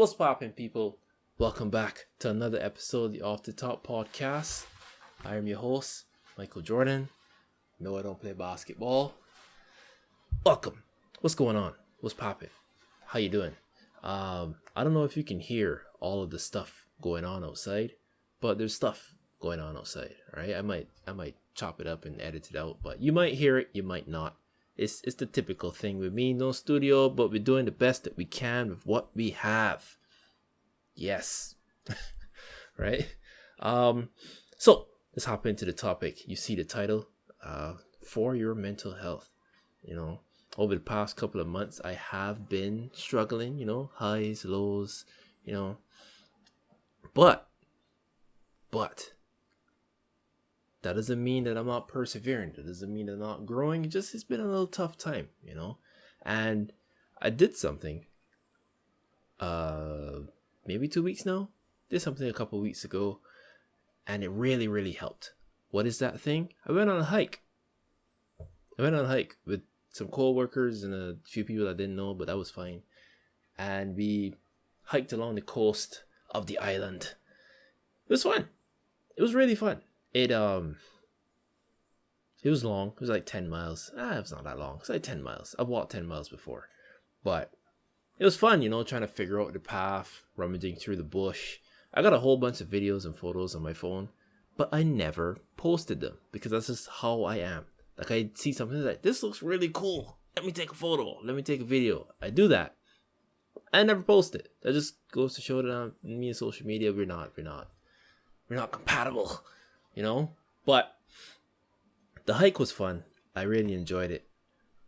What's poppin', people? Welcome back to another episode of the Off the Top podcast. I am your host, Michael Jordan. No, I don't play basketball. Welcome. What's going on? What's poppin'? How you doing? I don't know if you can hear all of the stuff going on outside, but there's stuff going on outside. All right, I might chop it up and edit it out, but you might hear it, you might not. It's the typical thing with me, no studio, but we're doing the best that we can with what we have. Yes. Right? So let's hop into the topic. You see the title, for your mental health. You know, over the past couple of months, I have been struggling, highs, lows, but that doesn't mean that I'm not persevering. That doesn't mean that I'm not growing. It's been a little tough time, and I did something, maybe 2 weeks now. Did something a couple of weeks ago, and it really, really helped. What is that thing? I went on a hike. With some co-workers and a few people I didn't know, but that was fine. And we hiked along the coast of the island. It was fun. It was really fun. It was long. It was like 10 miles. It was not that long. It's like 10 miles. I've walked 10 miles before. But it was fun, trying to figure out the path, rummaging through the bush. I got a whole bunch of videos and photos on my phone, but I never posted them because that's just how I am. Like, I see something like, this looks really cool. Let me take a photo. Let me take a video. I do that. I never post it. That just goes to show that me and social media, we're not compatible, But the hike was fun. I really enjoyed it.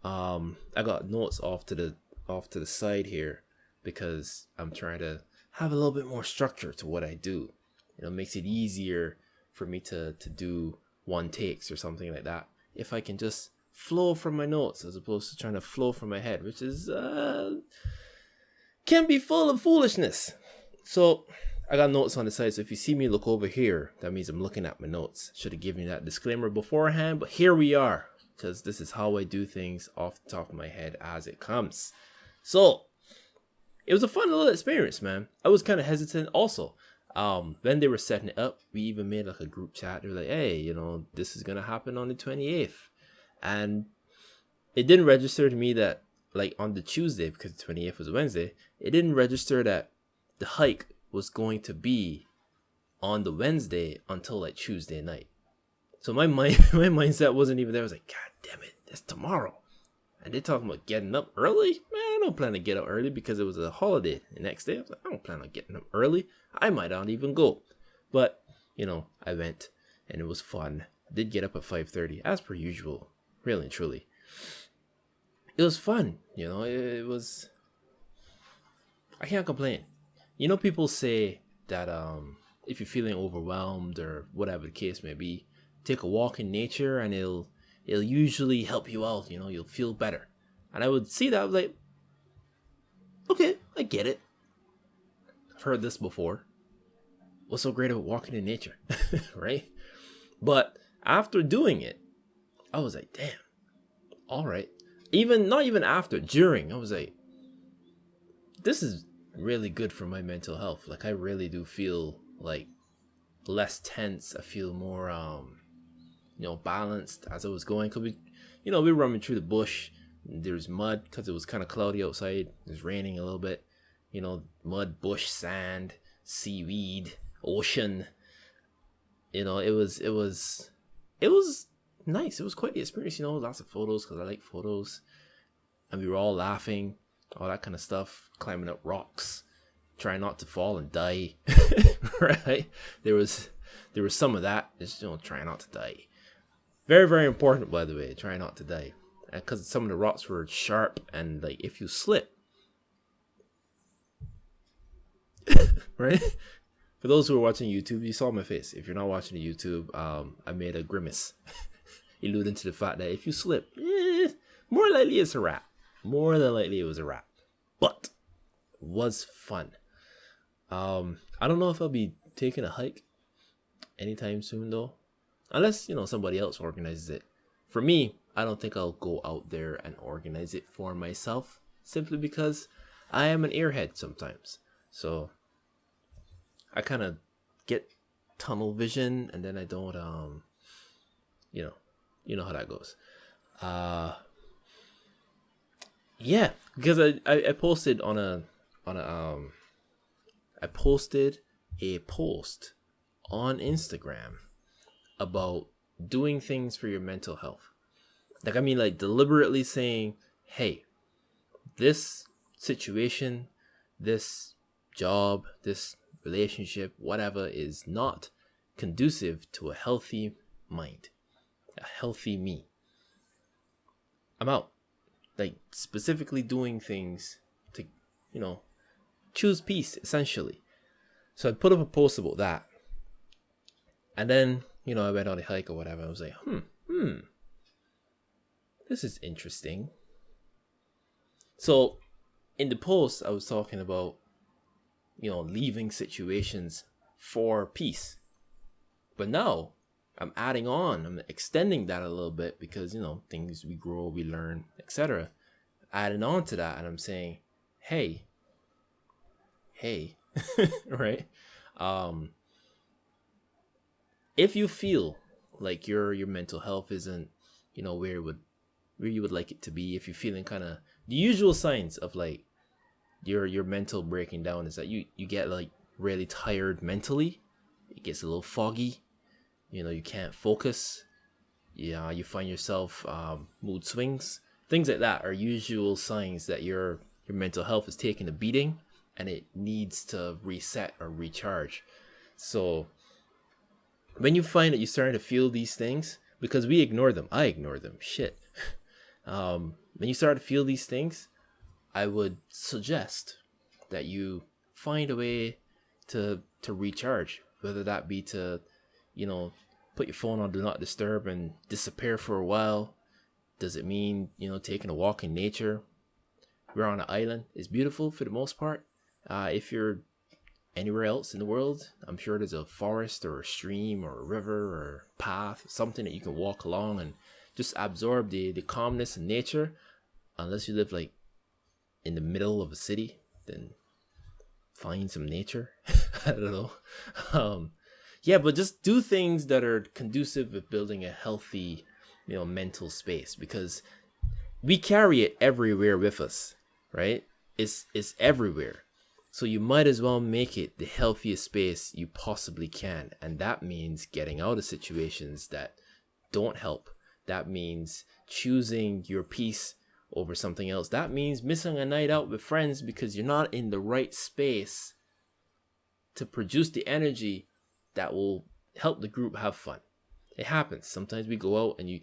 I got notes off to the side here because I'm trying to have a little bit more structure to what I do. It makes it easier for me to do one takes or something like that if I can just flow from my notes as opposed to trying to flow from my head, which is can be full of foolishness. So I got notes on the side, so if you see me look over here, that means I'm looking at my notes. Should have given you that disclaimer beforehand, but here we are, because this is how I do things off the top of my head as it comes. So it was a fun little experience, man. I was kind of hesitant also. When they were setting it up, we even made like a group chat. They were like, hey, this is gonna happen on the 28th. And it didn't register to me that, like, on the Tuesday, because the 28th was a Wednesday, it didn't register that the hike was going to be on the Wednesday until like Tuesday night. So my mindset wasn't even there. I was like, God damn it, it's tomorrow. And they're talking about getting up early? Man, I don't plan to get up early because it was a holiday the next day. I was like, I don't plan on getting up early. I might not even go. But, I went and it was fun. I did get up at 5:30 as per usual, really and truly. It was fun, it was, I can't complain. People say that if you're feeling overwhelmed or whatever the case may be, take a walk in nature and it'll usually help you out. You'll feel better. And I would see that, I was like, okay, I get it. I've heard this before. What's so great about walking in nature, right? But after doing it, I was like, damn, all right. Not even after, during, I was like, this is really good for my mental health. Like, I really do feel like less tense. I feel more balanced as I was going, because we were running through the bush. There's mud because it was kind of cloudy outside. It was raining a little bit. Mud, bush, sand, seaweed, ocean. It was nice. It was quite the experience. Lots of photos because I like photos, and we were all laughing, all that kind of stuff, climbing up rocks, trying not to fall and die. Right? There was some of that. Just trying not to die. Very, very important, by the way. Try not to die, because some of the rocks were sharp, and like if you slip, right? For those who are watching YouTube, you saw my face. If you're not watching the YouTube, I made a grimace, alluding to the fact that if you slip, more likely it's a wrap. More than likely it was a wrap. But it was fun. I don't know if I'll be taking a hike anytime soon though, unless somebody else organizes it. For me, I don't think I'll go out there and organize it for myself, simply because I am an airhead sometimes. So I kind of get tunnel vision, and then I don't you know, you know how that goes. Yeah, because I posted on a I posted a post on Instagram about doing things for your mental health. Like, I mean, like, deliberately saying, hey, this situation, this job, this relationship, whatever, is not conducive to a healthy mind, a healthy me. I'm out. Like, specifically doing things to, you know, choose peace, essentially. So I put up a post about that. And then, you know, I went on a hike or whatever. I was like, this is interesting. So in the post, I was talking about, you know, leaving situations for peace. But now I'm adding on, I'm extending that a little bit because, you know, things we grow, we learn, etc. Adding on to that, and I'm saying, hey, right? If you feel like your mental health isn't, you know, where you would like it to be, if you're feeling kind of the usual signs of like your mental breaking down is that you get like really tired mentally, it gets a little foggy, you know, you can't focus, yeah, you find yourself mood swings, things like that are usual signs that your mental health is taking a beating and it needs to reset or recharge. So when you find that you're starting to feel these things, because we ignore them, I ignore them, shit. When you start to feel these things, I would suggest that you find a way to recharge, whether that be to, you know, put your phone on do not disturb and disappear for a while. Does it mean, you know, taking a walk in nature? We're on an island. It's beautiful for the most part. If you're anywhere else in the world, I'm sure there's a forest or a stream or a river or path, something that you can walk along and just absorb the calmness of nature. Unless you live like in the middle of a city, then find some nature. I don't know. Yeah, but just do things that are conducive with building a healthy, you know, mental space, because we carry it everywhere with us, right? It's everywhere. So you might as well make it the healthiest space you possibly can. And that means getting out of situations that don't help. That means choosing your peace over something else. That means missing a night out with friends because you're not in the right space to produce the energy that will help the group have fun. It happens. Sometimes we go out and you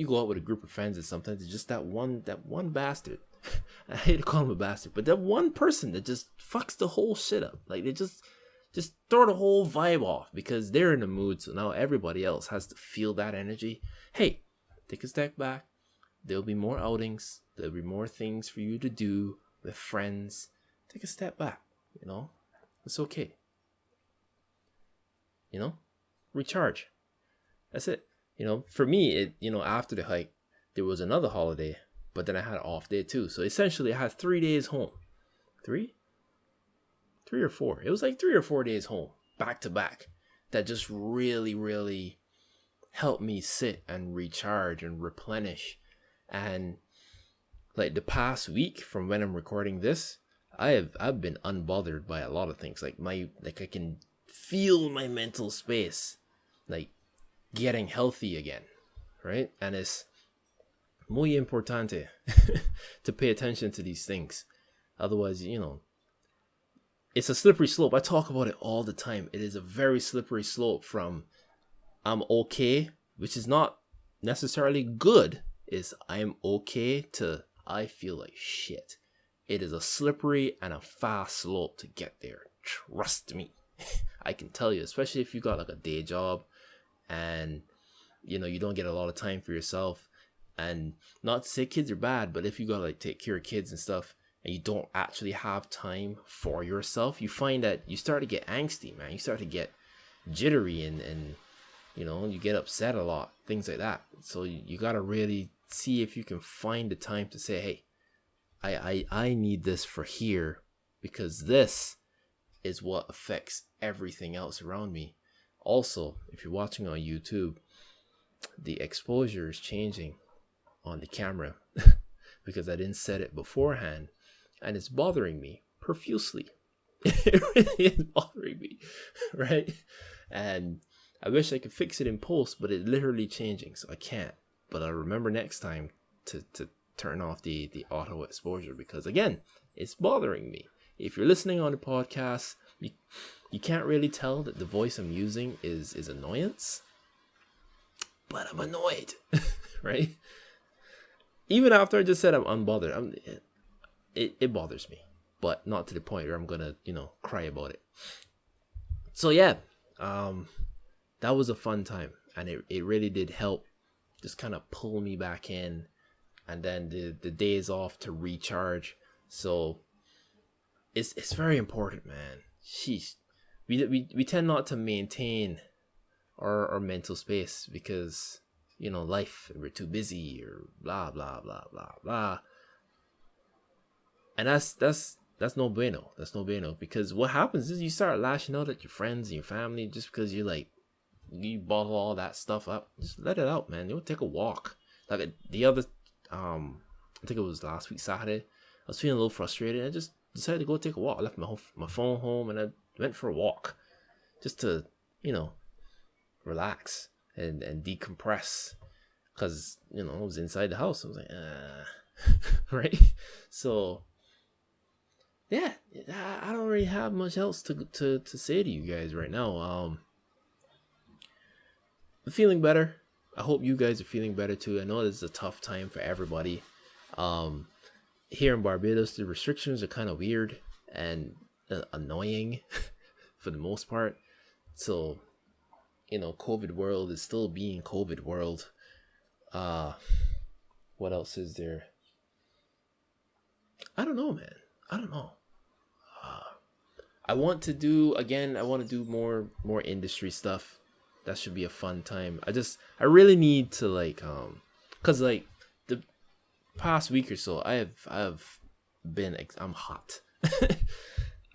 go out with a group of friends, and sometimes it's just that one bastard. I hate to call him a bastard, but that one person that just fucks the whole shit up. Like, they just throw the whole vibe off because they're in the mood. So now everybody else has to feel that energy. Hey, take a step back. There'll be more outings. There'll be more things for you to do with friends. Take a step back. You know, it's okay. You know, recharge. That's it. You know, for me, after the hike, there was another holiday, but then I had an off day too. So essentially, I had 3 days home. 3 or 4. It was like 3 or 4 days home, back to back. That just really, really helped me sit and recharge and replenish. And like the past week, from when I'm recording this, I've been unbothered by a lot of things. Like I can feel my mental space, like getting healthy again, right? And it's muy importante to pay attention to these things. Otherwise, it's a slippery slope. I talk about it all the time. It is a very slippery slope from I'm okay, which is not necessarily good, is I'm okay, to I feel like shit. It is a slippery and a fast slope to get there. Trust me. I can tell you, especially if you got like a day job and you don't get a lot of time for yourself. And not to say kids are bad, but if you gotta like take care of kids and stuff and you don't actually have time for yourself, you find that you start to get angsty, man. You start to get jittery and you get upset a lot, things like that. So you gotta really see if you can find the time to say, hey, I need this for here, because this is what affects everything else around me. Also, if you're watching on YouTube, the exposure is changing on the camera because I didn't set it beforehand, and it's bothering me profusely. It really is bothering me, right? And I wish I could fix it in post, but it's literally changing, so I can't. But I'll remember next time to turn off the auto exposure, because again, it's bothering me. If you're listening on the podcast, you can't really tell that the voice I'm using is annoyance, but I'm annoyed, right? Even after I just said I'm unbothered, it bothers me, but not to the point where I'm gonna, cry about it. So yeah, that was a fun time, and it really did help just kind of pull me back in, and then the days off to recharge. So it's very important, man. Sheesh. We tend not to maintain our mental space because, life, we're too busy or blah blah blah blah blah. And that's no bueno. That's no bueno, because what happens is you start lashing out at your friends and your family just because you bottle all that stuff up. Just let it out, man. Take a walk. Like the other I think it was last week Saturday, I was feeling a little frustrated. I just decided to go take a walk. I left my phone home and I went for a walk just to, relax and decompress, because I was inside the house. I was like, right? So yeah, I don't really have much else to say to you guys right now. I'm feeling better. I hope you guys are feeling better too. I know this is a tough time for everybody. Here in Barbados, the restrictions are kind of weird and annoying for the most part. So, COVID world is still being COVID world. What else is there? I don't know, man. I don't know. I want to do more industry stuff. That should be a fun time. I really need to cause the past week or so, I've been, I'm hot.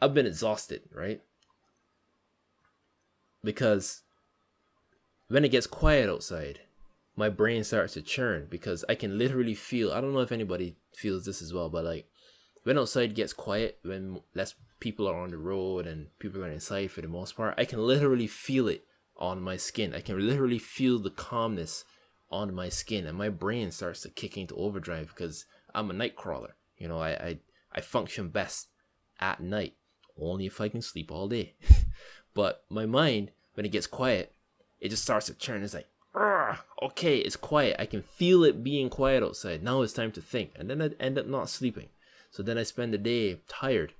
I've been exhausted, right? Because when it gets quiet outside, my brain starts to churn, because I can literally feel, I don't know if anybody feels this as well, but when outside gets quiet, when less people are on the road and people are inside for the most part, I can literally feel it on my skin. I can literally feel the calmness on my skin, and my brain starts to kick into overdrive because I'm a night crawler. I function best at night, only if I can sleep all day. But my mind, when it gets quiet, it just starts to churn. It's like, okay, it's quiet. I can feel it being quiet outside. Now it's time to think. And then I end up not sleeping. So then I spend the day tired.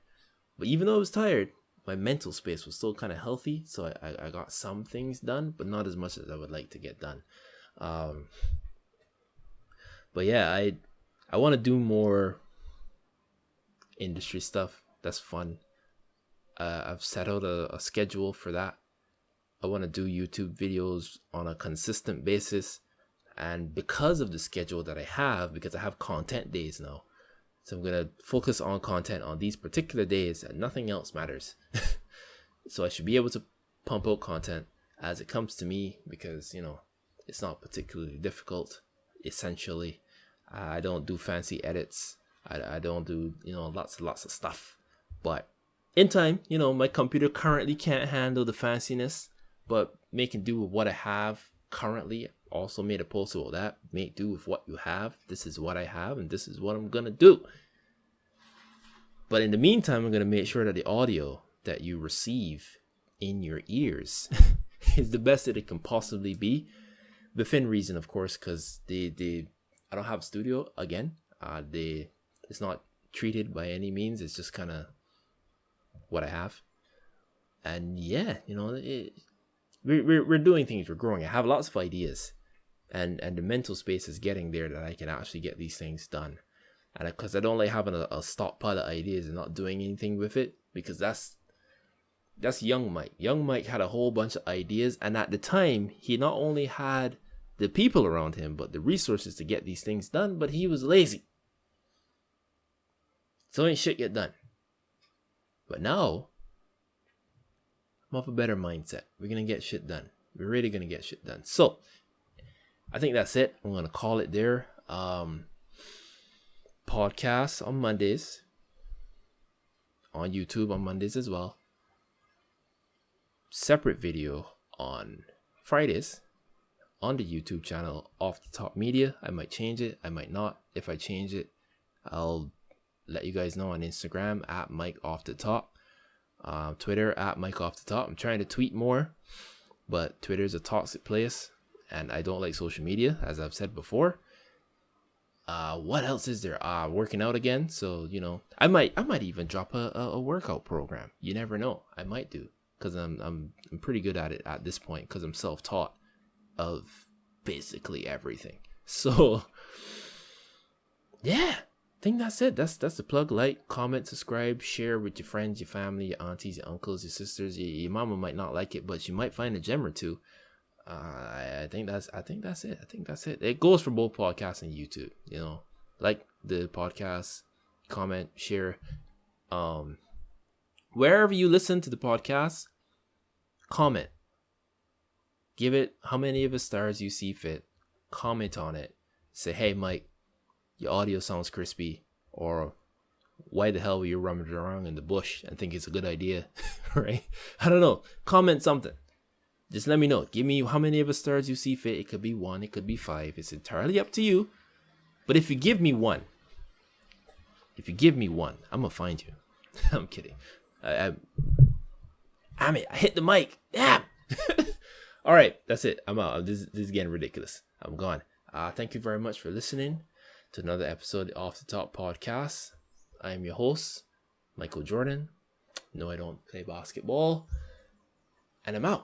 But even though I was tired, my mental space was still kind of healthy. So I got some things done, but not as much as I would like to get done. But yeah, I want to do more industry stuff. That's fun. I've set out a schedule for that. I want to do YouTube videos on a consistent basis. And because of the schedule that I have, because I have content days now, so I'm going to focus on content on these particular days, and nothing else matters. So I should be able to pump out content as it comes to me, because, it's not particularly difficult, essentially. I don't do fancy edits. I don't do, lots of stuff. But in time, my computer currently can't handle the fanciness, but making do with what I have currently. Also made a post about that. Make do with what you have. This is what I have, and this is what I'm gonna do. But in the meantime, I'm gonna make sure that the audio that you receive in your ears is the best that it can possibly be, within reason, of course, because I don't have a studio again. It's not treated by any means. It's just kind of what I have. And yeah, we're doing things. We're growing. I have lots of ideas, and the mental space is getting there that I can actually get these things done. And because I don't like having a stockpile of ideas and not doing anything with it, because that's young Mike. Young Mike had a whole bunch of ideas, and at the time, he not only had the people around him, but the resources to get these things done, but he was lazy. So ain't shit get done. But now, I'm of a better mindset. We're going to get shit done. We're really going to get shit done. So I think that's it. I'm going to call it there. Podcasts on Mondays. On YouTube on Mondays as well. Separate video on Fridays on the YouTube channel Off the Top Media. I might change it. I might not. If I change it, I'll let you guys know on Instagram at Mike Off the Top. Twitter at Mike Off the Top. I'm trying to tweet more, but Twitter is a toxic place and I don't like social media, as I've said before. What else is there? Working out again. So, you know, I might even drop a workout program. You never know. I might do, because I'm pretty good at it at this point, because I'm self-taught of basically everything. So yeah, I think that's it. That's the plug. Like, comment, subscribe, share with your friends, your family, your aunties, your uncles, your sisters. Your mama might not like it, but she might find a gem or two. I think that's it. It goes for both podcasts and YouTube. You know, like the podcast, comment, share. Wherever you listen to the podcast, comment. Give it how many of the stars you see fit. Comment on it. Say, hey Mike, your audio sounds crispy, or why the hell were you rummaging around in the bush and think it's a good idea? Right? I don't know. Comment something. Just let me know. Give me how many of the stars you see fit. It could be 1, it could be 5. It's entirely up to you. But if you give me one, I'm gonna find you. I'm kidding. I hit the mic. Damn. All right, that's it. I'm out. This is getting ridiculous. I'm gone. Thank you very much for listening to another episode of Off the Top Podcast. I am your host, Michael Jordan. No, I don't play basketball. And I'm out.